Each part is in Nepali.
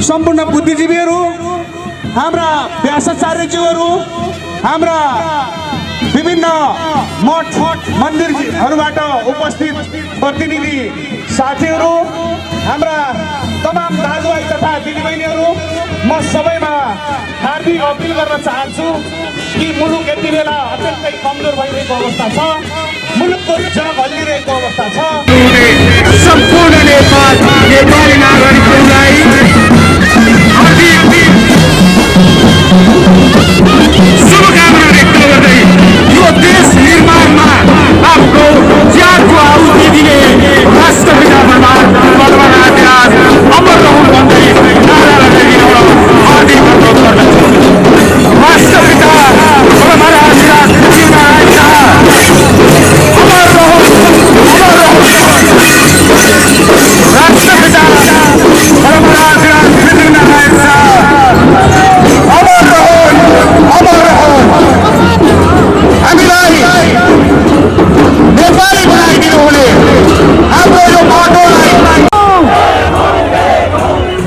सम्पूर्ण बुद्धिजीवीहरू, हाम्रा व्यासाचार्यज्यूहरू, हाम्रा विभिन्न मठ मन्दिरहरूबाट उपस्थित प्रतिनिधि साथीहरू, हाम्रा तमाम दाजुभाइ तथा दिदीबहिनीहरू, म सबैमा हार्दिक अपिल गर्न चाहन्छु कि मुलुक यति बेला अत्यन्तै कमजोर भइरहेको अवस्था छ, मुलुकको जग हल्लिरहेको अवस्था छ। सम्पूर्ण नेपाली नागरिकहरूलाई शुभकामना व्यक्त गर्दै यो देश निर्माणमा आफ्नो ज्यानको आहुति दिने राष्ट्रपिता बलवान आदिराज अमर रहून् भन्दै नारा लगाइदिन हार्दिक अनुरोध गर्दछु। राष्ट्रपिता बलवान आदिराज पृथ्वीनारायण शाह अमर रहून्, अमर रहून्। राष्ट्रपिता बलवान आदिराज पृथ्वीनारायण शाह अमर रहून्, अमर रहून्। हामीलाई नेपाली बनाइदिनु हुने हाम्रो यो बाटोलाई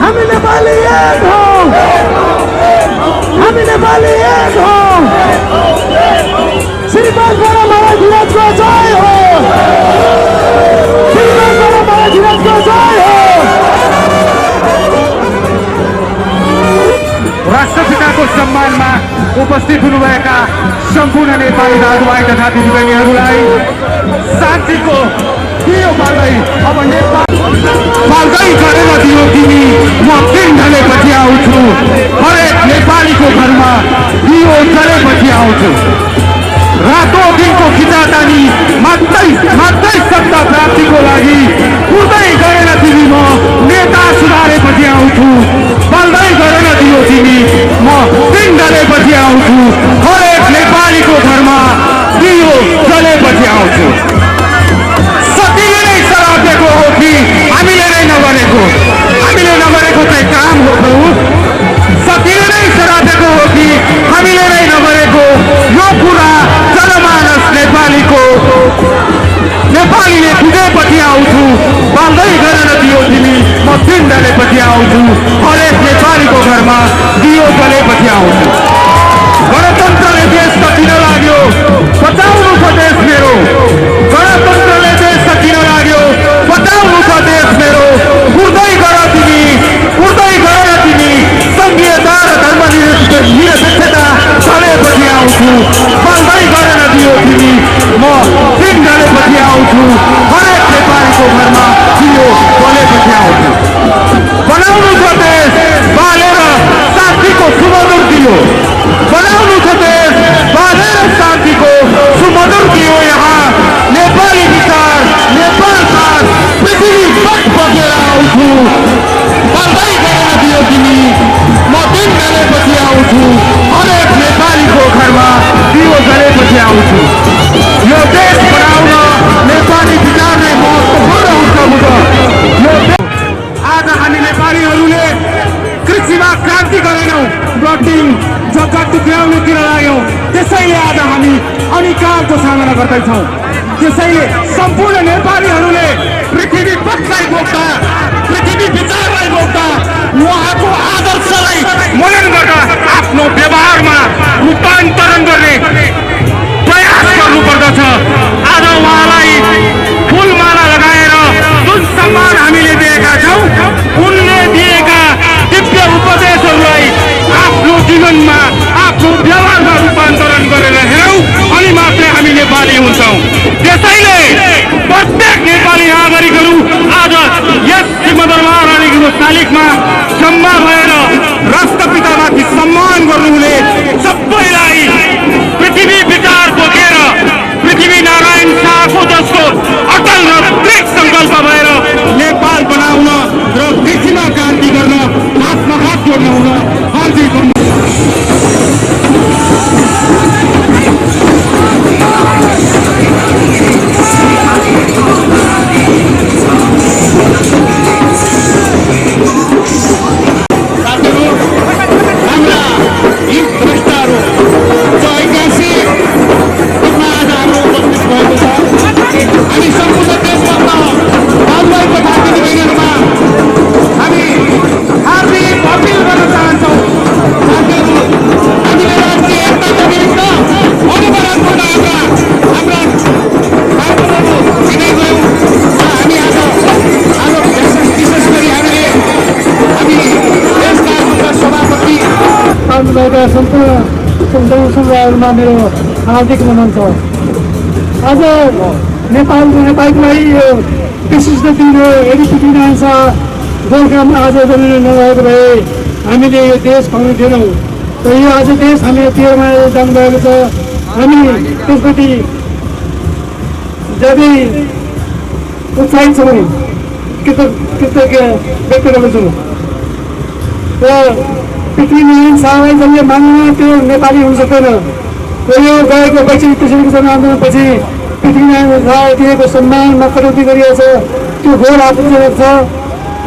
हामी नेपाली एक हौं, हामी नेपाली एक हौं। श्रीपाद बडा महाराजको जय हो, श्रीपाद बडा महाराजको जय हो। राष्ट्रपिताको सम्मानमा उपस्थित हुनुभएका सम्पूर्ण नेपाली दाजुभाइ तथा दिदीबहिनीहरूलाई शान्तिको दियो बाल्दै अब बाल्दै गरेर दियो तिमी, म दिन ढलेपछि आउँछु। हरेक नेपालीको घरमा दियो जलेपछि आउँछु। रातो दिनको खिचातानी मात्रै सत्ता प्राप्तिको लागि उड्दै गरेर तिमी, म नेता सुधारेपछि आउँछु। बाल्दै गरेर दियो तिमी, म दिन ढलेपछि आउँछु। हरेक नेपालीको घरमा दियो जलेपछि आउँछु। सतीले नै शराब दिएको हो कि हामीले नै नगरेको? हामीले नगरेको चाहिँ काम हो। सतीले नै शराब दिएको हो कि हामीले नै नगरेको? यो कुरा जनमानस नेपालीले बुझेपछि आउँछु। बाल्दै गरेर दियो तिमी, म दिन ढलेपछि आउँछु। हरेक नेपालीको घरमा दियो जलेपछि आउँछु। गणतन्त्रले देश सकिन लाग्यो, बचाउनु छ देश मेरो। गणतन्त्रले देश सकिन लाग्यो, बचाउनु छ देश मेरो। उड्दै गर तिमी, उड्दै गर तिमी, संघीयता र धर्मनिरपेक्षता चलेपछि आउँछु। बाल्दै गरेर दियो तिमी, म दिन ढलेपछि आउँछु। हरेक नेपालीको घरमा दियो जलेपछि आउँछु। बनाउनु छ देश बालेर शान्तिको सुमधुर दियो, बनाउनु छ देश बालेर रूपान्तरण गर्ने प्रयास गर्नुपर्दछ। आज उहाँलाई फुलमाला लगाएर जुन सम्मान हामीले दिएका छौँ, उनले दिएका दिव्य उपदेशहरूलाई आफ्नो जीवनमा, आफ्नो व्यवहारमा रूपान्तरण गरेर हेरौँ, अनि मात्रै हामी नेपाली हुन्छौँ। त्यसैले प्रत्येक नेपाली नागरिकहरू आज यस सिंहदरबार रानीको शालिगमा जम्मा भएर राष्ट्रपितामाथि सम्मान गर्नुहुने सबैलाई पृथ्वी विचार बोकेर पृथ्वी नारायण शाहको जस्तो अटल र दृढ सङ्कल्प भएर नेपाल बनाउन र पृथ्वीमा क्रान्ति गर्न हातमा हात जोड्न हुन हार्दिक सम्पूर्ण समुदायहरूमा मेरो हार्दिक नमन छ। आज नेपालको लागि यो विशिष्ट दिन हो। यदि पृथ्वीनारायण शाह गोर्खामा आज जन्म नभएको भए हामीले यो देश पाउने थिएनौँ। र यो आज देश हामी 13 मा जानुभएको छ। हामी त्यसप्रति ज्यादै उत्साहित छौँ, कृतज्ञ व्यक्त गर्दछौँ। र पृथ्वीनारायण शाहलाई जसले मान्दैन त्यो नेपाली हुन सक्दैन। र यो गएको वैश्विक किसान आन्दोलनपछि पृथ्वीनारायण शाहलाई दिएको सम्मानमा कटौती गरिएको छ, त्यो घोर आपत्तिजनक छ।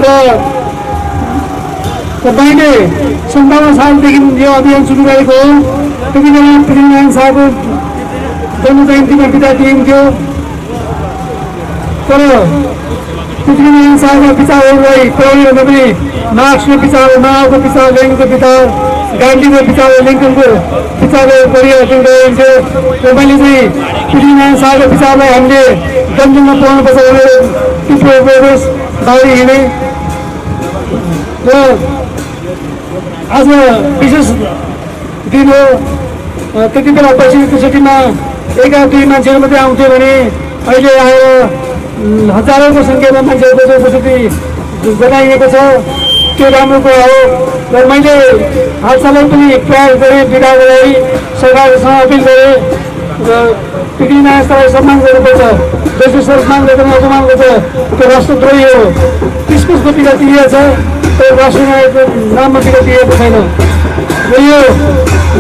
र तपाईँले 57 सालदेखि यो अभियान सुरु गरेको हो। त्यति बेला पृथ्वीनारायण शाहको जन्म जयन्तीमा बिदा दिइन्थ्यो, तर पृथ्वीनारायण शाहका विचारहरूलाई पढाउने भन्दा पनि मार्क्सको विचार, माओको विचार, लेनिनको विचार, गान्धीको विचार, लिङ्कनको विचारहरू परिवर्तन गरिन्थ्यो। र मैले चाहिँ पृथ्वीनारायण शाहको विचारलाई हामीले जनजनमा पढाउनुपर्छ भनेर बाहिर हिँडेँ। र आज विशेष दिन हो। त्यति बेला 65-63मा 1-2 मान्छेहरू मात्रै आउँथ्यो भने अहिले आएर हजारौँको सङ्ख्यामा मान्छेहरूको उपस्थिति जनाइएको छ। त्यो राम्रो कुरा हो। र मैले हालसालै पनि प्रयास गरेँ, विदा गराई सरकारसँग अपिल गरेँ र पृथ्वीनारायण शाहलाई सम्मान गर्नुपर्छ। जसले सम्मान गर्दैन, अपमान गर्छ, त्यो राष्ट्रद्रोही हो। त्यसको टिका दिएको छ, तर राष्ट्रनायकको नाममा टिका दिएको छैन। र यो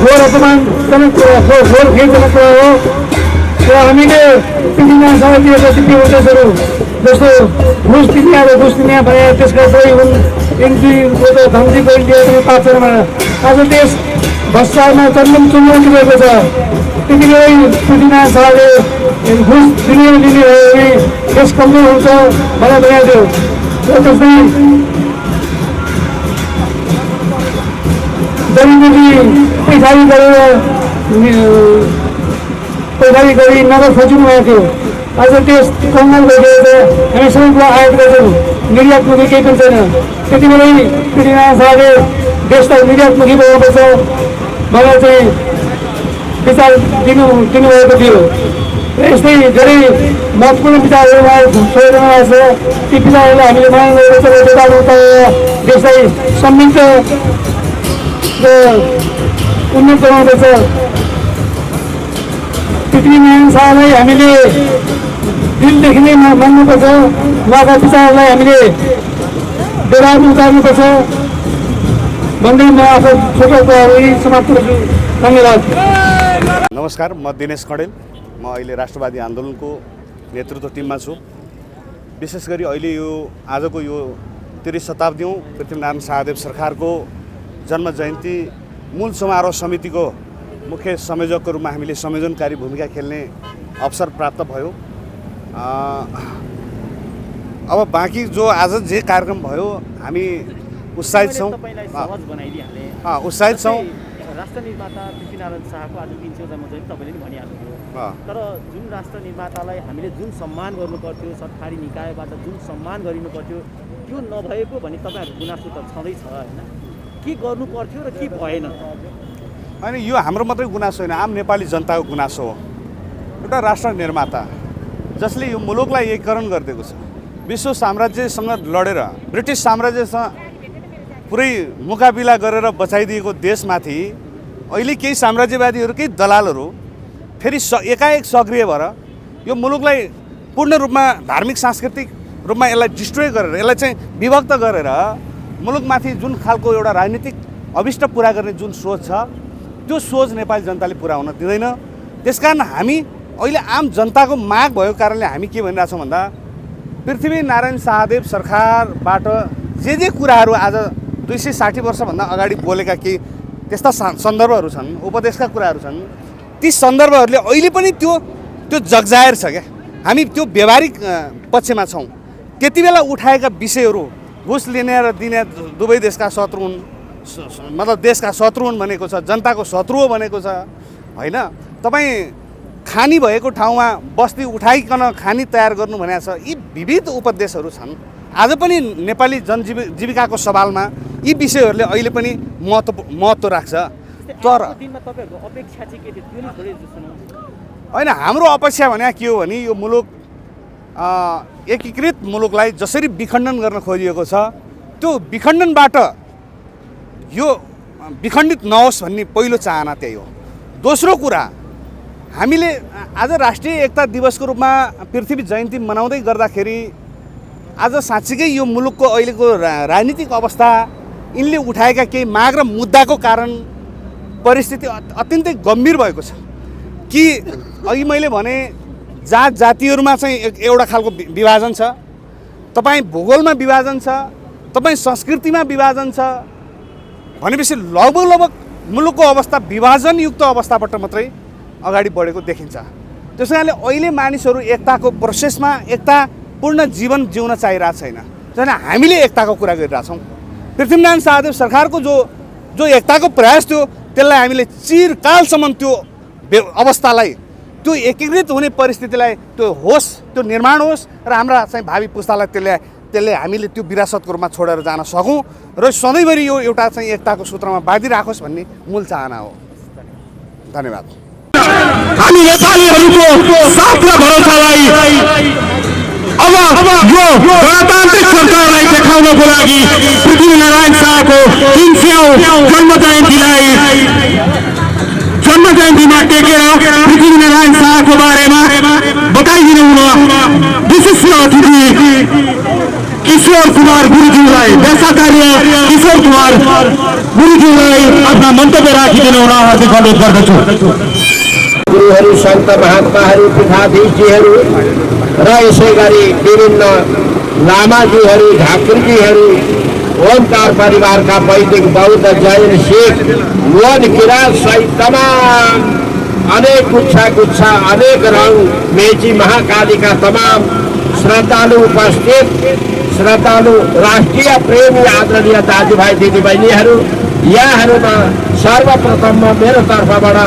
घोर अपमानजनक कुरा, घोर खेदजनक कुरा हो। र हामीले पृथ्वीनारायण शाहलाई दिएका दिव्य उपदेशहरू जस्तो घुस दिने र घुस दिने भने त्यसका सही हुन्, इन्ट्रीको त धम्जी गरी दिएको पाप छैन। आज देश भ्रष्टाचारमा चुनौती रहेको छ। त्यति बेलै पृथ्वीनारायण शाहले घुस दिने भयो भने देश कमजोर हुन्छ भनेर भनेको थियो। र त्यस्तै जमिनदेखि पैसारी गरी नगद खोजिनु भएको थियो। आज देश कङ्गाल भइसकेको छ। हामी सबै कुरा आयात गर्छौँ, निर्यातमुखी केही पनि छैन। त्यति बेलै पृथ्वीनारायण शाहले देशलाई निर्यातमुखी बनाउनुपर्छ भनेर चाहिँ विचार दिनुभएको थियो। र यस्तै धेरै महत्त्वपूर्ण विचारहरू छोडेर आएको छ। ती विचारहरूलाई हामीले मान्नु गर्नुपर्छ र देशलाई समृद्ध र उन्नत बनाउनुपर्छ। पृथ्वीनारायण शाहलाई हामीले दिलदेखि नै मान्नुपर्छ। उहाँका विचारहरूलाई हामीले व्यवहारमा उतार्नुपर्छ भन्दै म आफ्नो छोटो कुराहरू समाप्त गर्छु। धन्यवाद। नमस्कार, म दिनेश कडेल। म अहिले राष्ट्रवादी आन्दोलनको नेतृत्व टिममा छु। विशेष गरी अहिले यो आजको यो 30 शताब्दीौँ पृथ्वीनारायण शाहदेव सरकारको जन्म जयन्ती मूल समारोह समितिको मुख्य संयोजकको रूपमा हामीले संयोजनकारी भूमिका खेल्ने अवसर प्राप्त भयो। अब बाँकी जो आज जे कार्यक्रम भयो हामी उत्साहित छौँ राष्ट्र निर्माता पृथ्वीनारायण शाहको आज 300 जन्म जयन्ती तपाईँले नि भनिहाल्नुभयो। तर जुन राष्ट्र निर्मातालाई हामीले जुन सम्मान गर्नुपर्थ्यो, सरकारी निकायबाट जुन सम्मान गरिनु पर्थ्यो त्यो नभएको भने तपाईँहरूको गुनासो त छँदैछ होइन? के गर्नु पर्थ्यो र के भएन? होइन, यो हाम्रो मात्रै गुनासो होइन, आम नेपाली जनताको गुनासो हो। एउटा राष्ट्र निर्माता जसले यो मुलुकलाई एकीकरण गरिदिएको छ, विश्व साम्राज्यसँग लडेर ब्रिटिस साम्राज्यसँग पुरै मुकाबिला गरेर बचाइदिएको देशमाथि अहिले केही साम्राज्यवादीहरू, केही दलालहरू फेरि एकाएक सक्रिय भएर यो मुलुकलाई पूर्ण रूपमा धार्मिक सांस्कृतिक रूपमा यसलाई डिस्ट्रोय गरेर, यसलाई चाहिँ विभक्त गरेर मुलुकमाथि जुन खालको एउटा राजनीतिक अभिष्ट पुरा गर्ने जुन सोच छ, त्यो सोच नेपाली जनताले पुरा हुन दिँदैन। त्यसकारण हामी अहिले आम जनताको माग भएको कारणले हामी के भनिरहेछौँ भन्दा पृथ्वीनारायण शाहदेव सरकारबाट जे कुराहरू आज 260 वर्षभन्दा अगाडि बोलेका केही त्यस्ता सन्दर्भहरू छन्, उपदेशका कुराहरू छन्, ती सन्दर्भहरूले अहिले पनि त्यो जगजाहेर छ क्या। हामी त्यो व्यवहारिक पक्षमा छौँ। त्यति बेला उठाएका विषयहरू घुस लिने र दिने दुवै देशका शत्रु हुन्, मतलब देशका शत्रु हुन् भनेको छ, जनताको शत्रु हो भनेको छ होइन? तपाईँ खानी भएको ठाउँमा बस्ती उठाइकन खानी तयार गर्नु भनेको छ। यी विविध उपदेशहरू छन्। आज पनि नेपाली जनजीविकाको सवालमा यी विषयहरूले अहिले पनि महत्त्व राख्छ। तर होइन, हाम्रो अपेक्षा भने के हो भने यो मुलुक एकीकृत मुलुकलाई जसरी विखण्डन गर्न खोजिएको छ त्यो विखण्डनबाट यो विखण्डित नहोस् भन्ने पहिलो चाहना त्यही हो। दोस्रो कुरा, हामीले आज राष्ट्रिय एकता दिवसको रूपमा पृथ्वी जयन्ती मनाउँदै गर्दाखेरि आज साँच्चीकै यो मुलुकको अहिलेको राजनीतिक अवस्था, यिनले उठाएका केही माग र मुद्दाको कारण परिस्थिति अत्यन्तै गम्भीर भएको छ। कि अघि मैले भने जात जातिहरूमा चाहिँ एउटा खालको विभाजन छ, तपाईँ भूगोलमा विभाजन छ, तपाईँ संस्कृतिमा विभाजन छ भनेपछि लगभग मुलुकको अवस्था विभाजनयुक्त अवस्थाबाट मात्रै अगाडि बढेको देखिन्छ। त्यस कारणले अहिले मानिसहरू एकताको प्रोसेसमा एकतापूर्ण जीवन जिउन चाहिरहेको छैन। त्यसैले हामीले एकताको कुरा गरिरहेछौँ। पृथ्वीनारायण शाहदेव सरकारको जो एकताको प्रयास थियो त्यसलाई हामीले चिरकालसम्म त्यो अवस्थालाई, त्यो एकीकृत हुने परिस्थितिलाई त्यो होस्, त्यो निर्माण होस् र हाम्रा चाहिँ भावी पुस्तालाई त्यसले हामीले त्यो विरासतको रूपमा छोडेर जान सकौँ र सधैँभरि यो एउटा चाहिँ एकताको सूत्रमा बाँधिराखोस् भन्ने मूल चाहना हो। धन्यवाद। हामी नेपालीहरूको साथ र भरोसालाई अब यो गणतान्त्रिक सरकारलाई देखाउनको लागि पृथ्वीनारायण शाहको 300औं जन्म जयन्तीमा टेकेर पृथ्वीनारायण शाहको बारेमा बताइदिनु हुन विशिष्ट अतिथि किशोर कुमार गुरुज्यूलाई, व्यासाचार्य किशोर कुमार गुरुज्यूलाई आफ्ना मन्तव्य राखिदिनु हुन हार्दिक अनुरोध गर्दछु। गुरुहरू, सन्त महात्माहरू, पीठाधीशजीहरू र यसै गरी विभिन्न लामाजीहरू, झाँक्रीजीहरू, ओमकार परिवारका वैदिक, बौद्ध, जैन, सिख, मोहन, किरात सहित तमाम अनेक गुच्छा अनेक रङ मेची महाकालीका तमाम श्रद्धालु उपस्थित, श्रद्धालु राष्ट्रिय प्रेमी आदरणीय दाजुभाइ दिदीबहिनीहरू, यहाँहरूमा सर्वप्रथममा मेरो तर्फबाट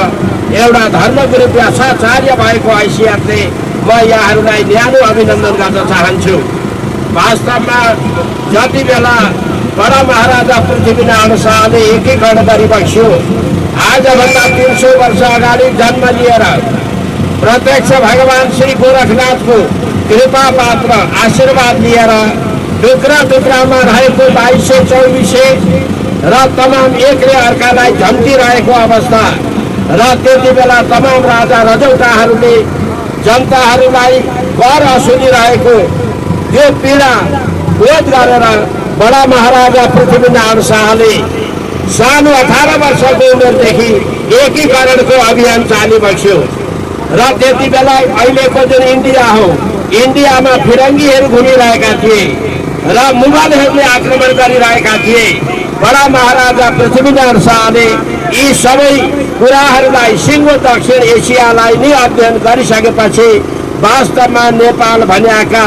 एउटा धर्मगुरु व्यासाचार्य भएको हैसियतले म यहाँहरूलाई न्यानो अभिनन्दन गर्न चाहन्छु। वास्तवमा जति बेला बडा महाराजा पृथ्वीनारायण शाहले एकीकरण गरिबक्स्यो, आजभन्दा 300 वर्ष अगाडि जन्म लिएर प्रत्यक्ष भगवान श्री गोरखनाथको कृपा पात्र आशीर्वाद लिएर टुक्रामा रहेको 2200-2400 र तमाम एकले अर्कालाई झम्टिरहेको अवस्था र त्यति बेला तमाम राजा रजौटाहरूले जनताहरूलाई कर असुलिरहेको यो पीडा बोध गरेर बडा महाराजा पृथ्वीनारायण शाहले सानो 18 वर्षको उमेरदेखि एकीकरणको अभियान चालिबक्स्यो र त्यति बेला अहिलेको जुन इन्डिया हो, इन्डियामा फिरङ्गीहरू घुमिरहेका थिए र मुगलहरूले आक्रमण गरिरहेका थिए। बडा महाराजा पृथ्वीनारायण शाहले यी सबै कुराहरूलाई सिङ्गो दक्षिण एसियालाई नै अध्ययन गरिसकेपछि वास्तवमा नेपाल भनेका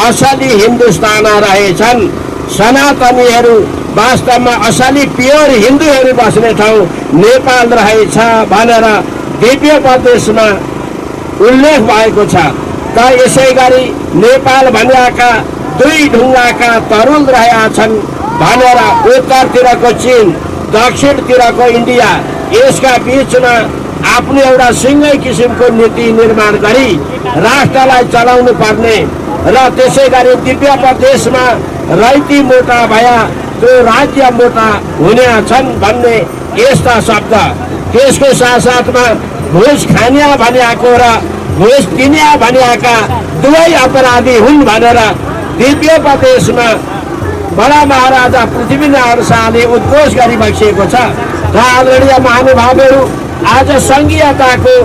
असली हिन्दुस्तान रहेछन्। सनातनीहरू वास्तवमा असली प्योर हिन्दूहरू बस्ने ठाउँ नेपाल रहेछ भनेर दिव्य प्रदेशमा उल्लेख भएको छ। त यसै गरी नेपाल भनेका दुई ढुङ्गाका तरुल रहेका छन् भनेर उत्तरतिरको चीन, दक्षिणतिरको इन्डिया, यसका बिचमा आफ्नो एउटा सिङ्गै किसिमको नीति निर्माण गरी राष्ट्रलाई चलाउनु पर्ने र त्यसै गरी दिव्य प्रदेशमा रैती मोटा भया त्यो राज्य मोटा हुने छन् भन्ने यस्ता शब्द, त्यसको साथसाथमा घुस खानिया भनिएको र घुस दिनिया भनिएका दुवै अपराधी हुन् भनेर दिव्य प्रदेशमा बडा महाराजा पृथ्वीनारायण शाहले उद्घोष गरी बसेको छ। र आदरणीय महानुभावहरू, आज सङ्घीयताको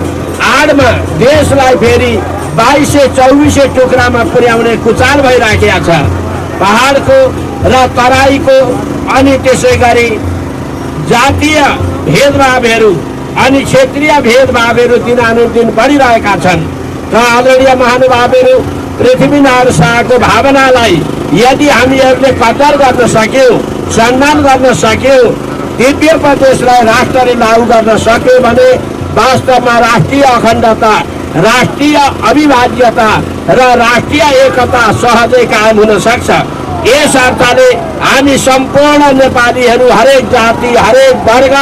आडमा देशलाई फेरि 2224 टुक्रामा पुर्याउने कुचाल भइराखेको छ। पहाडको र तराईको अनि त्यसै गरी जातीय भेदभावहरू अनि क्षेत्रीय भेदभावहरू दिनानुदिन बढिरहेका छन्। र आदरणीय महानुभावहरू, पृथ्वीनारायण शाहको भावनालाई यदि हामीहरूले कदर गर्न सक्यौँ, सम्मान गर्न सक्यौँ, दिव्य प्रदेशलाई राष्ट्रले लागू गर्न सक्यौँ भने वास्तवमा राष्ट्रिय अखण्डता, राष्ट्रिय अविभाज्यता र राष्ट्रिय एकता सहजै कायम हुन सक्छ। यस अर्थले हामी सम्पूर्ण नेपालीहरू, हरेक जाति, हरेक वर्ग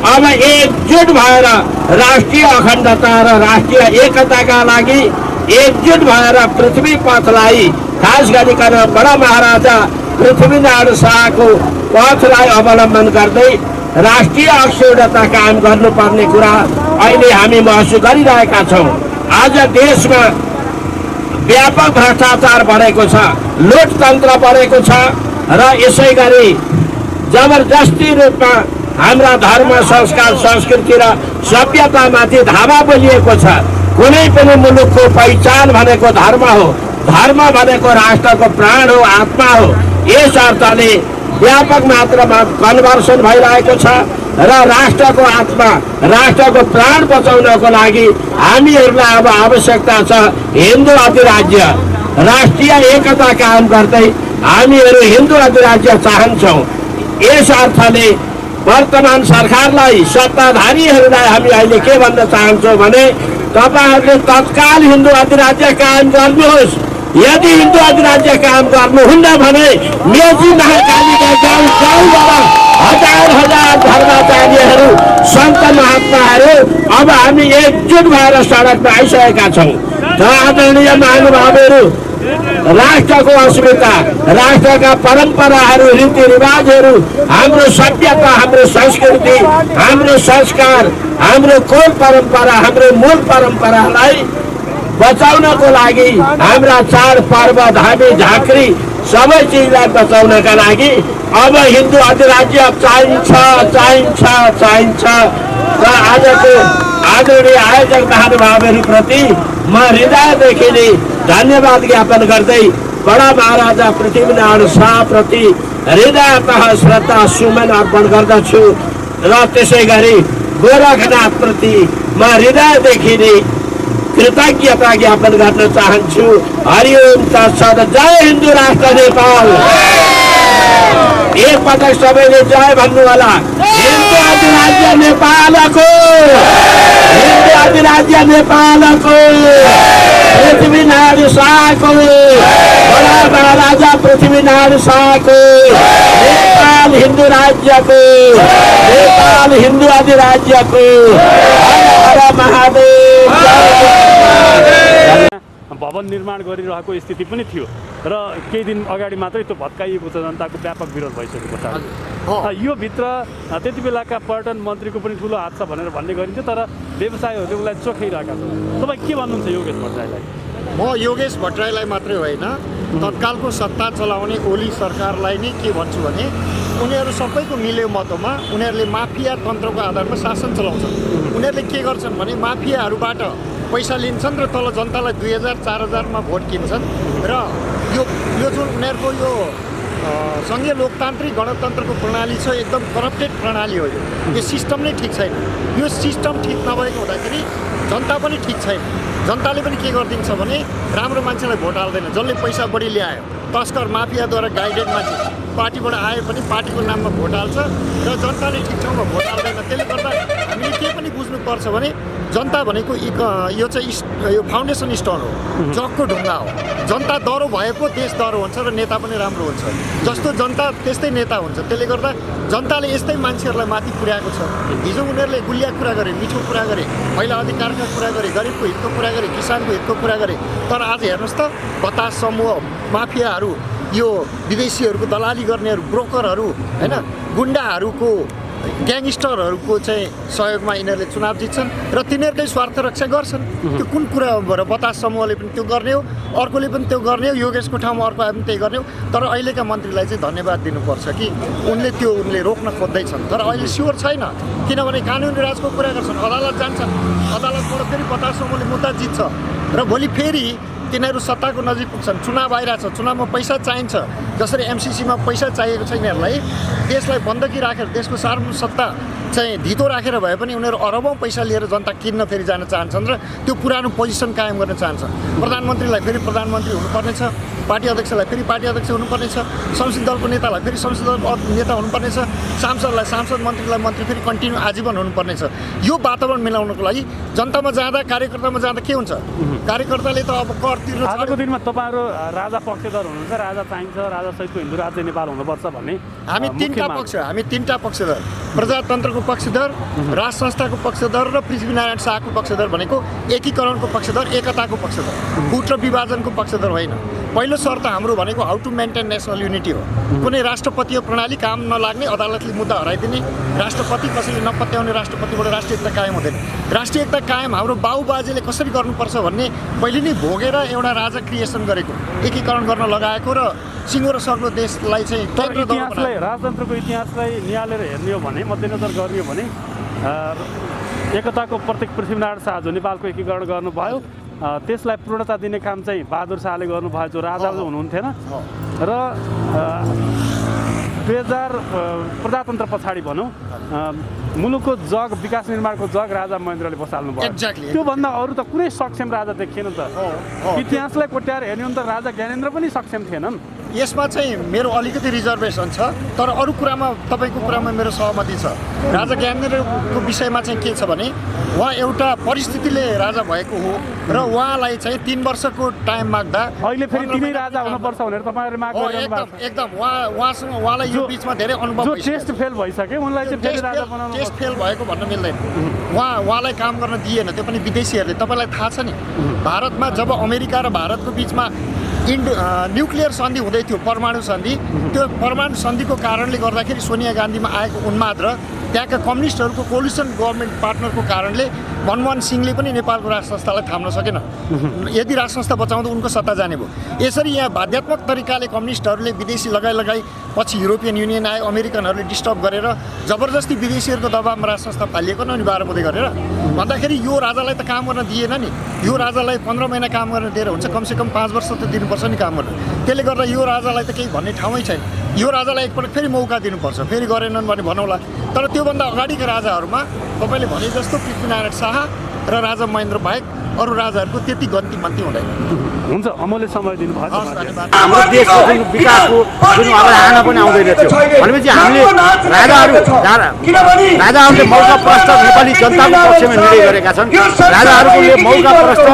अब एकजुट भएर राष्ट्रिय अखण्डता र राष्ट्रिय एकताका लागि एकजुट भएर पृथ्वी पथलाई, खास गरिकन बडा महाराजा पृथ्वीनारायण शाहको पथलाई अवलम्बन गर्दै राष्ट्रिय अखण्डता कायम गर्नुपर्ने कुरा अहिले हामी महसुस गरिरहेका छौँ। आज देशमा व्यापक भ्रष्टाचार बढेको छ, लोकतन्त्र बढेको छ र यसै गरी जबरजस्ती रूपमा हाम्रा धर्म, संस्कार, संस्कृति र सभ्यतामाथि धावा बोलिएको छ। कुनै पनि मुलुकको पहिचान भनेको धर्म हो, धर्म भनेको राष्ट्रको प्राण हो, आत्मा हो। यस अर्थले व्यापक मात्रामा कन्भर्सन भइरहेको छ र राष्ट्रको आत्मा, राष्ट्रको प्राण बचाउनको लागि हामीहरूलाई अब आवश्यकता छ हिन्दू अधिराज्य, राष्ट्रिय एकता कायम गर्दै हामीहरू हिन्दू अधिराज्य चाहन्छौँ। यस अर्थले वर्तमान सरकारलाई, सत्ताधारीहरूलाई हामी अहिले के भन्न चाहन्छौँ भने तपाईँहरूले तत्काल हिन्दू अधिराज्य कायम गर्नुहोस्। यदि हिन्दू अधिराज्य कायम गर्नुहुन्न भने मेची महाकालीका गाउँ गाउँबाट हजार धर्माचार्यहरू, सन्त महात्माहरू अब हामी एकजुट भएर सडकमा आइसकेका छौँ। र आदरणीय महानुभावहरू, राष्ट्रको अस्मिता, राष्ट्रका परम्पराहरू, रीतिरिवाजहरू, हाम्रो सभ्यता, हाम्रो संस्कृति, हाम्रो संस्कार, हाम्रो कुल परम्परा, हाम्रो मूल परम्परालाई बचाउनको लागि हाम्रा चाड पर्व, धामी, झाँक्री सबै चिजलाई बचाउनका लागि अब हिन्दू अधिराज्य चाहिन्छ चाहिन्छ चाहिन्छ। र आजको आदरणीय आयोजक महानुभावहरूप्रति म हृदयदेखि नै धन्यवाद ज्ञापन गर्दै बडा महाराजा पृथ्वीनारायण शाहप्रति हृदयतः श्रद्धा सुमन अर्पण गर्दछु र त्यसै गरी गोरखनाथप्रति म हृदयदेखि नै कृतज्ञता ज्ञापन गर्न चाहन्छु। हरिओम तत्सत। जय हिन्दू राष्ट्र नेपाल। एक पटक सबैले जय भन्नु होला। हिन्दू अधिराज्य नेपालको, हिन्दू अधिराज्य नेपालको, पृथ्वीनारायण शाहको, बडा महाराजा पृथ्वीनारायण शाहको, नेपाल हिन्दू राज्यको, नेपाल हिन्दू अधिराज्यको हर हर महादेव। भवन निर्माण गरिरहेको स्थिति पनि थियो र केही दिन अगाडि मात्रै त्यो भत्काइएको छ, जनताको व्यापक विरोध भइसकेको छ। यो भित्र त्यति बेलाका पर्यटन मन्त्रीको पनि ठुलो हात छ भनेर भन्ने गरिन्थ्यो, तर व्यवसायहरूले उसलाई चोखाइरहेका छन्। तपाईँ के भन्नुहुन्छ योगेश भट्टराईलाई? म योगेश भट्टराईलाई मात्रै होइन, तत्कालको सत्ता चलाउने ओली सरकारलाई नै के भन्छु भने उनीहरू सबैको मिल्यो मतमा उनीहरूले माफिया तन्त्रको आधारमा शासन चलाउँछन्। उनीहरूले के गर्छन् भने माफियाहरूबाट पैसा लिन्छन् र तल जनतालाई 2000-4000मा भोट किन्छन् र यो जुन उनीहरूको यो सङ्घीय लोकतान्त्रिक गणतन्त्रको प्रणाली छ, एकदम करप्टेड प्रणाली हो यो सिस्टम नै ठिक छैन। यो सिस्टम ठिक नभएको हुँदाखेरि जनता पनि ठिक छैन। जनताले पनि के गरिदिन्छ भने राम्रो मान्छेलाई भोट हाल्दैन, जसले पैसा बढी ल्यायो, तस्कर माफियाद्वारा गाइडेड मान्छे पार्टीबाट आए पनि पार्टीको नाममा भोट हाल्छ र जनताले ठिक ठाउँमा भोट हाल्दैन। त्यसले गर्दा हामीले के पनि बुझ्नुपर्छ भने जनता भनेको यो चाहिँ यो फाउन्डेसन स्टोन हो, जगको ढुङ्गा हो। जनता दह्रो भएको देश दह्रो हुन्छ र नेता पनि राम्रो हुन्छ। जस्तो जनता त्यस्तै नेता हुन्छ। त्यसले गर्दा जनताले यस्तै मान्छेहरूलाई माथि पुर्याएको छ। हिजो उनीहरूले गुलिया कुरा गरे, मिठो कुरा गरे, महिला अधिकारका कुरा गरे, गरिबको हितको कुरा गरे, किसानको हितको कुरा गरे। तर आज हेर्नुहोस् त, बतास समूह, माफियाहरू, यो विदेशीहरूको दलाली गर्नेहरू, ब्रोकरहरू, होइन, गुन्डाहरूको, ग्याङस्टरहरूको चाहिँ सहयोगमा यिनीहरूले चुनाव जित्छन् र तिनीहरूकै स्वार्थ रक्षा गर्छन्। त्यो कुन कुरा हो? बतास समूहले पनि त्यो गर्ने हो, अर्कोले पनि त्यो गर्ने हो, योगेशको ठाउँमा अर्को आए पनि त्यही गर्ने हो। तर अहिलेका मन्त्रीलाई चाहिँ धन्यवाद दिनुपर्छ कि उनले रोक्न खोज्दैछन्। तर अहिले स्योर छैन, किनभने कानुनी राजको कुरा गर्छन्, अदालत जान्छन्, अदालतबाट फेरि बतास समूहले मुद्दा जित्छ र भोलि फेरि तिनीहरू सत्ताको नजिक पुग्छन्। चुनाव आइरहेछ, चुनावमा पैसा चाहिन्छ। जसरी एमसिसीमा पैसा चाहिएको छ यिनीहरूलाई, देशलाई बन्दकी राखेर, देशको सार्वभौम सत्ता चाहिँ धितो राखेर भए पनि उनीहरू अरबौँ पैसा लिएर जनता किन्न फेरि जान चाहन्छन् र त्यो पुरानो पोजिसन कायम गर्न चाहन्छन्। प्रधानमन्त्रीलाई फेरि प्रधानमन्त्री हुनुपर्नेछ, पार्टी अध्यक्षलाई फेरि पार्टी अध्यक्ष हुनुपर्नेछ, संसदीय दलको नेतालाई फेरि संसदीय दलको नेता हुनुपर्नेछ, सांसदलाई सांसद, मन्त्रीलाई मन्त्री फेरि कन्टिन्यू आजीवन हुनुपर्नेछ। यो वातावरण मिलाउनको लागि जनतामा जाँदा, कार्यकर्तामा जाँदा के हुन्छ? कार्यकर्ताले त अब कर तिर्नु। आजको दिनमा तपाईँहरू राजा पक्षधर हुनुहुन्छ, राजा चाहिन्छ, राजा सहितको हिन्दू राज्य नेपाल हुनुपर्छ भन्ने हामी तिनवटा पक्षधर, प्रजातन्त्रको पक्षधर, राज संस्थाको पक्षधर र पृथ्वीनारायण शाहको पक्षधर भनेको एकीकरणको पक्षधर, एकताको पक्षधर, गुट र विभाजनको पक्षधर होइन। पहिलो शर्त हाम्रो भनेको how to maintain national unity हो। कुनै राष्ट्रपतीय प्रणाली काम नलाग्ने, अदालतले मुद्दा हराइदिने, राष्ट्रपति कसैले नपत्याउने, राष्ट्रपतिबाट राष्ट्रिय एकता कायम हुँदैन। राष्ट्रिय एकता कायम हाम्रो बाबुबाजेले कसरी गर्नुपर्छ भन्ने पहिले नै भोगेर एउटा राजा क्रिएसन गरेको, एकीकरण गर्न लगाएको र सिङ्गो र सग्लो देशलाई चाहिँ राजतन्त्रको इतिहासलाई निहालेर हेर्ने हो भने, मध्यनजर गर्ने हो भने एकताको प्रत्येक पृथ्वीनारायण शाह जो नेपालको एकीकरण गर्नुभयो, त्यसलाई पूर्णता दिने काम चाहिँ बहादुर शाहले गर्नुभयो, जो राजा हुनुहुन्थेन। र 2000 प्रजातन्त्र पछाडि भनौँ मुलुकको जग, विकास निर्माणको जग राजा महेन्द्रले बसाल्नु भयो। त्योभन्दा अरू त कुनै सक्षम राजा देखिएन त। इतिहासलाई कोट्याएर हेर्ने हो भने त राजा ज्ञानेन्द्र पनि सक्षम थिएनन्। यसमा चाहिँ मेरो अलिकति रिजर्भेसन छ, तर अरू कुरामा तपाईँको कुरामा मेरो सहमति छ। राजा ज्ञानेन्द्रको विषयमा चाहिँ के छ भने उहाँ एउटा परिस्थितिले राजा भएको हो र उहाँलाई चाहिँ 3 वर्षको टाइम माग्दा अहिले फेरि तिनै राजा हुनुपर्छ भनेर तपाईँहरूले माग गरिरहनु भएको छ। एकदम उहाँलाई यो बिचमा धेरै अनुभव जो टेस्ट फेल भइसक्यो, उनलाई चाहिँ फेरि राजा बनाउनु टेस्ट फेल भएको भन्न मिल्दैन। उहाँलाई काम गर्न दिएन, त्यो पनि विदेशीहरूले। तपाईँलाई थाहा छ नि, भारतमा जब अमेरिका र भारतको बिचमा न्युक्लियर सन्धि हुँदै थियो, परमाणु सन्धि, त्यो परमाणु सन्धिको कारणले गर्दाखेरि सोनिया गान्धीमा आएको उन्माद र त्यहाँका कम्युनिस्टहरूको कोलिसन गभर्मेन्ट पार्टनरको कारणले मनमोहन सिंहले पनि नेपालको राज संस्थालाई थाम्न सकेन। यदि राज संस्था बचाउँदा उनको सत्ता जाने भयो। यसरी यहाँ बाध्यात्मक तरिकाले कम्युनिस्टहरूले विदेशी लगाई पछि युरोपियन युनियन आयो, अमेरिकनहरूले डिस्टर्ब गरेर जबरजस्ती विदेशीहरूको दबावमा राज संस्था फालिएको न, अनि 12 बुँदै गरेर भन्दाखेरि यो राजालाई त काम गर्न दिएन नि। यो राजालाई 15 महिना काम गर्न दिएर हुन्छ, कमसेकम 5 वर्ष त दिनुपर्छ नि काम गर्न। त्यसले गर्दा यो राजालाई त केही भन्ने ठाउँै छैन। यो राजालाई एकपल्ट फेरि मौका दिनुपर्छ, फेरि गरेनन् भने भनौँला। तर त्योभन्दा अगाडिका राजाहरूमा तपाईँले भने जस्तो पृथ्वीनारायण शाह र राजा महेन्द्र बाहेक अरू राजाहरूको त्यति गन्ती मन्ती हुँदैन। हुन्छ, अमूल्य समय दिनुभयो। हाम्रो देशको जुन विकासको जुन अवधारणा पनि आउँदैन थियो भनेपछि हामीले राजाहरूले मौकाप्रस्त नेपाली जनताको पक्षमा निर्णय गरेका छन्। राजाहरूले मौकाप्रस्त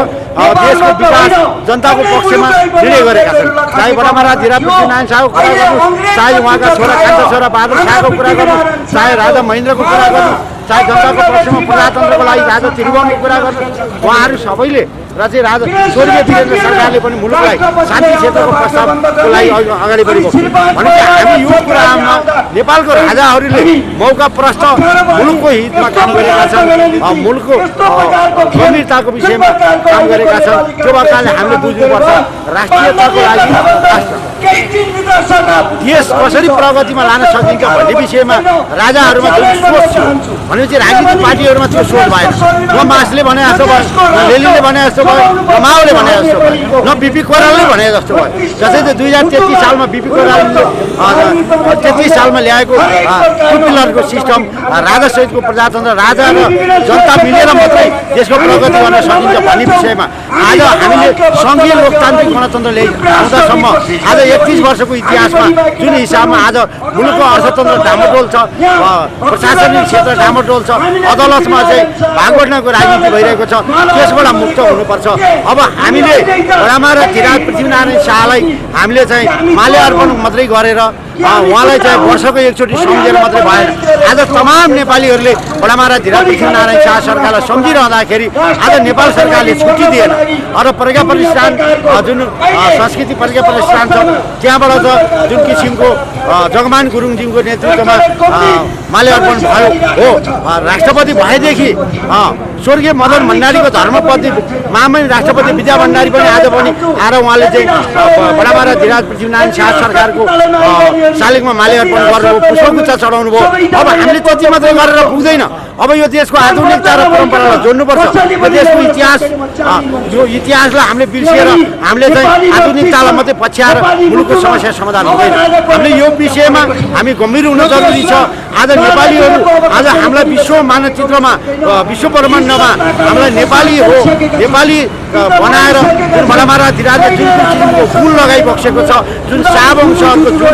देशको विकास जनताको पक्षमा निर्णय गरेका छन्। चाहे बडामारा धिरा पृथ्वीनारायण शाहको कुरा गर्नु, चाहे उहाँका छोरा कान्छा छोरा बहादुर शाहको कुरा गर्नु, चाहे राजा महेन्द्रको कुरा गर्नु, चाहे जनताको पक्षमा प्रजातन्त्रको लागि राजा त्रिभुवनको कुरा गर्नु, उहाँहरू सबैले र चाहिँ राजा स्वर्गीय वीरेन्द्र सरकारले पनि मुलुकलाई शान्ति क्षेत्रको प्रस्तावको लागि अगाडि बढेको भनेपछि हामी यो कुरामा नेपालको राजाहरूले मौकाप्रस्त मुलुकको हितमा काम गरेका छन्, मुलुकको गम्भीरताको विषयमा काम गरेका छन्। त्यो भएकाले हामीले बुझ्नुपर्छ राष्ट्रियताको लागि देश कसरी प्रगतिमा लान सकिन्छ भन्ने विषयमा राजाहरूमा जुन सोच थियो भनेपछि राजनीतिक पार्टीहरूमा त्यो सोच भएन। न मासले भने जस्तो भयो, न लेलीले भने जस्तो भयो, न माओले भने जस्तो भयो, न बिपी कोइरालाले भने जस्तो भयो। जस्तै 2033 सालमा बिपी कोइरालाले 33 सालमा ल्याएको टु पिलरको सिस्टम, राजासहितको प्रजातन्त्र, राजा र जनता मिलेर मात्रै देशको प्रगति गर्न सकिन्छ भन्ने विषयमा आज हामीले सङ्घीय लोकतान्त्रिक गणतन्त्र ल्याउँदासम्म आज 31 वर्षको इतिहासमा जुन हिसाबमा आज मुलुकको अर्थतन्त्र डामाडोल छ, प्रशासनिक क्षेत्र डामाडोल छ, अदालतमा चाहिँ भागवटाको राजनीति भइरहेको छ, त्यसबाट मुक्त हुनुपर्छ। अब हामीले बडामा र किराँत पृथ्वीनारायण शाहलाई हामीले चाहिँ माल्यार्पण मात्रै गरेर उहाँलाई चाहिँ वर्षको एकचोटि सम्झेर मात्रै भएन। आज तमाम नेपालीहरूले बडामा र किराँत पृथ्वीनारायण शाह सरकारलाई सम्झिरहँदाखेरि आज नेपाल सरकारले छुट्टी दिएन। र प्रज्ञा प्रतिष्ठान जुन संस्कृति प्रज्ञा प्रतिष्ठान छ त्यहाँबाट त जुन किसिमको जगमान गुरुङज्यूको नेतृत्वमा माल्यार्पण भयो हो, राष्ट्रपति भएदेखि स्वर्गीय मदन भण्डारीको धर्मपत्नी महामहिम राष्ट्रपति विद्या भण्डारी पनि आज पनि आएर उहाँले चाहिँ बडामा र किराँत पृथ्वीनारायण शाह सरकारको शालिगमा माल्यार्पण गर्नुभयो, पुष्पगुच्छ चढाउनु भयो। अब हामीले त्यति मात्रै गरेर पुग्दैन, अब यो देशको आधुनिकता र परम्परालाई जोड्नुपर्छ। यो देशको इतिहास, यो इतिहासलाई हामीले बिर्सिएर हामीले चाहिँ आधुनिकतालाई मात्रै पछ्याएर मुलुकको समस्या समाधान हुँदैन। हामीले यो विषयमा हामी गम्भीर हुन जरुरी छ। आज नेपालीहरू आज हामीलाई विश्व मानचित्रमा, विश्व ब्रह्माण्डमा हामीलाई नेपाली हो, नेपाली बनाएर जुन बडामा र किराँतले जुन किसिमको फुल लगाइबसेको छ, जुन शाहवंशको जुन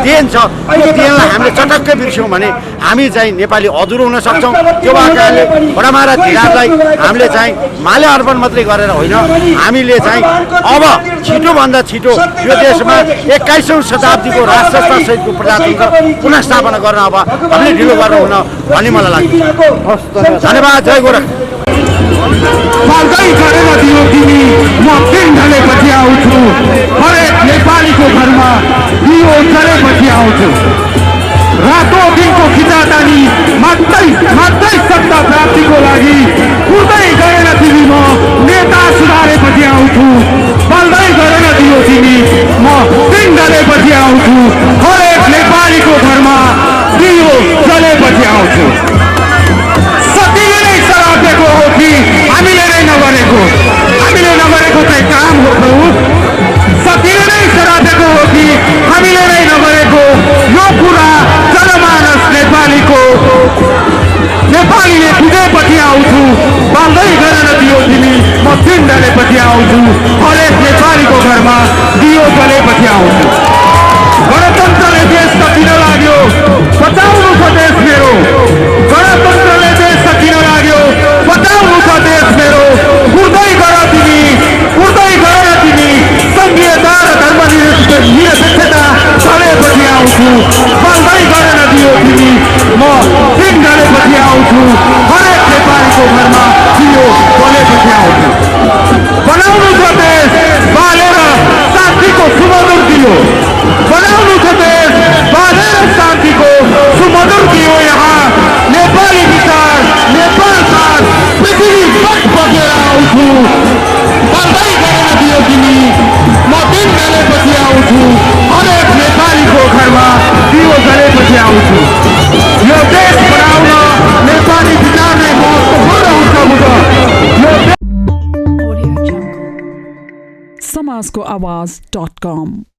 देन छ, त्यो देनलाई हामीले चटक्कै बिर्स्यौँ भने हामी चाहिँ नेपाली अधुरो हुन सक्छौँ। त्यो कारणले बडामा र किराँतलाई हामीले चाहिँ माल्यार्पण मात्रै गरेर होइन, हामीले चाहिँ अब छिटोभन्दा छिटो यो देशमा 21औं शताब्दीको राष्ट्रसहितको प्रजातन्त्र पुनर्स्थापना गर्न अब हामीले ढिलो गर्नुहुन्न भन्ने मलाई लाग्छ। धन्यवाद। जय गोरख। पाल्दै गरेर दियो तिमी, म दिन ढलेपछि आउँछु, हरेक नेपालीको घरमा दियो जलेपछि आउँछु। रातो दिनको खिचातानी मात्रै सत्ता प्राप्तिको लागि कुर्दै गरेर तिमी, म नेता सुधारेपछि आउँछु। पाल्दै गरेर दियो तिमी, म दिन ढलेपछि आउँछु, हरेक नेपालीको घरमा दियो जलेपछि आउँछु। सतीले नै सरापेको हो कि हामीले नै नगरेको? हामीले नगरेको चाहिँ काम हो प्रभु। सतीले नै सरापेको हो कि हामीले नै नगरेको? यो कुरा जनमानस नेपालीको, नेपालीले बुझेपछि आउँछु। बाल्दै गरेर दियो तिमी, म दिन ढलेपछि आउँछु, हरेक नेपालीको घरमा दियो जलेपछि आउँछु। गणतन्त्रले देश सकिन लाग्यो, बचाउनु छ देश मेरो। गणतन्त्रले देश सकिन लाग्यो, बचाउनु छ देश मेरो। उड्दै गर तिमी, उड्दै गर तिमी, संघीयता र धर्मनिरपेक्षता चलेपछि आउँछु। बल्दै गरेर दियो तिमी, म दिन ढलेपछि आउँछु, हरेक नेपालीको घरमा दियो जलेपछि आउँछु। बनाउनु छ देश बालेर शान्तिको सुमधुर दियो, बनाउनु छ देश बालेर शान्तिको सुमधुर दियो। यहाँ नेपाली विचार, नेपाल साथ पृथ्वी बगेर आउँछु। बल्दै गरेर दियो तिमी, म दिन ढलेपछि आउँछु, हरेक नेपालीको घरमा दियो जलेपछि आउँछु। यो देश बनाउन नेपाली विचार नै महत्त्वपूर्ण हुन्छ। समाजको आवाज.com